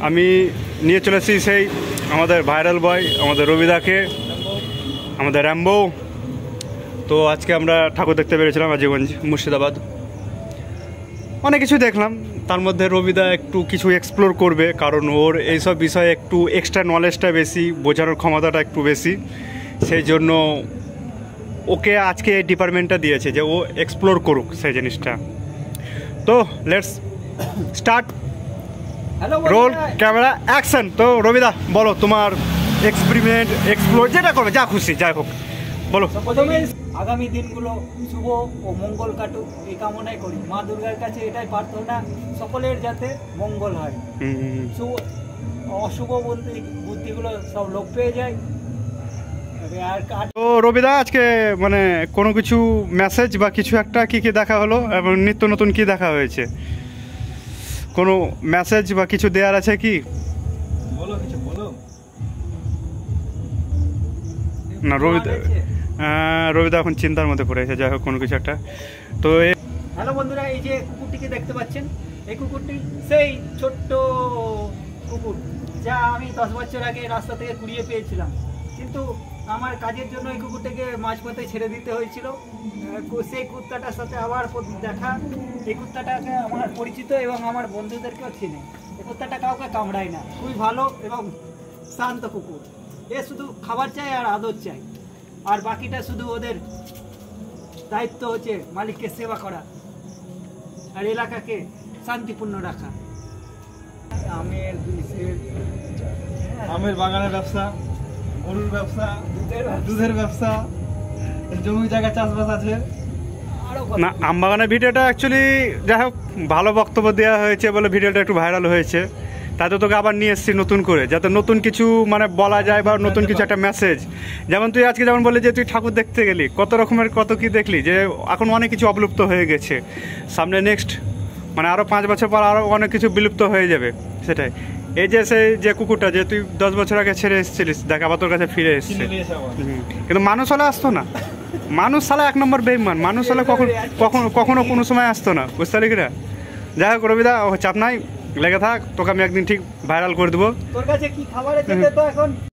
আমি নিয়ে চলেছি সেই আমাদের ভাইরাল বয় আমাদের রবিদাকে, আমাদের র্যাম্বো। তো আজকে আমরা ঠাকুর দেখতে পেরেছিলাম আজিগঞ্জ মুর্শিদাবাদ। অনেক কিছু দেখলাম, তার মধ্যে রবিদা একটু কিছু এক্সপ্লোর করবে, কারণ ওর এইসব বিষয়ে একটু এক্সট্রা নলেজটা বেশি, বোঝানোর ক্ষমতাটা একটু বেশি। সেই জন্য ওকে আজকে এই ডিপার্টমেন্টটা দিয়েছে যে ও এক্সপ্লোর করুক সেই জিনিসটা। তো let's start, roll camera action. তো রবিদা বলো তোমার এক্সপেরিমেন্ট, এক্সপ্লোর যেটা করবে, যা খুশি যাই হোক বলো। প্রথমে আগামী দিনগুলো শুভ ও মঙ্গল কাটুক এই কামনাই করি। মা দুর্গার কাছে এটাই প্রার্থনা, সকলের যাতে মঙ্গল হয়, অশুভ বুদ্ধিগুলো সব লোপ পেয়ে যায়। তো রবিদা আজকে মানে কোনো কিছু মেসেজ বা কিছু একটা কি কি দেখা হলো এবং নিত্য নতুন কি দেখা হয়েছে? কোনো মেসেজ বা কিছু দেওয়ার আছে কি? বলো কিছু বলো না, রবিদা এখন চিন্তার মধ্যে পড়েছে। যাই হোক কোনো কিছু একটা। তো হ্যালো বন্ধুরা, এই যে কুকুরটিকে দেখতে পাচ্ছেন, এই কুকুরটি সেই ছোট্ট কুকুর যা আমি 10 বছর আগে রাস্তা থেকে কুড়িয়ে পেয়েছিলাম, কিন্তু আমার কাজের জন্য এই কুকুরটাকে মাঝপথে ছেড়ে দিতে হয়েছিল। সেই কুত্তাটার সাথে আবার দেখা। এই কুত্তাটাকে আমার পরিচিত এবং আমার বন্ধুদেরকেও চিনে। এই কুত্তাটা কাউকে কামড়ায় না, খুবই ভালো এবং শান্ত কুকুর। এ শুধু খাবার চাই আর আদর চাই, আর বাকিটা শুধু ওদের দায়িত্ব হচ্ছে মালিককে সেবা করা আর এলাকাকে শান্তিপূর্ণ রাখা। আমের বাগানের ব্যবসা, গরুর ব্যবসা, দুধের ব্যবসা, জমি জায়গা চাষবাস আছে। না, আমবাগানের ভিডিওটা অ্যাকচুয়ালি যাই হোক ভালো বক্তব্য দেওয়া হয়েছে বলে ভিডিওটা একটু ভাইরাল হয়েছে। তাই তো তোকে আবার নিয়ে এসেছি নতুন করে, যাতে নতুন কিছু মানে বলা যায় বা নতুন কিছু একটা মেসেজ। যেমন তুই আজকে যেমন বললি যে তুই ঠাকুর দেখতে গেলি, কত রকমের কত কি দেখলি, যে এখন অনেক কিছু অবলুপ্ত হয়ে গেছে। সামনে নেক্সট মানে আরও 5 বছর পর আরও অনেক কিছু বিলুপ্ত হয়ে যাবে। সেটাই এই যে সেই যে কুকুরটা যে তুই 10 বছর আগে ছেড়ে এসেছিলিস, দেখ আবার তোর কাছে ফিরে এসছে। কিন্তু মানুষ হলে আসতো না, মানুষ সালা 1 নম্বর বেইমান। মানুষ হলে কখনো কোনো সময় আসতো না, বুঝতে পারলি কিনা? যাই হোক রবিদা, চাপ নাই, লেগে থাক, তোকে আমি একদিন ঠিক ভাইরাল করে দেবো। তোর কাছে কি খাবার আছে তো এখন?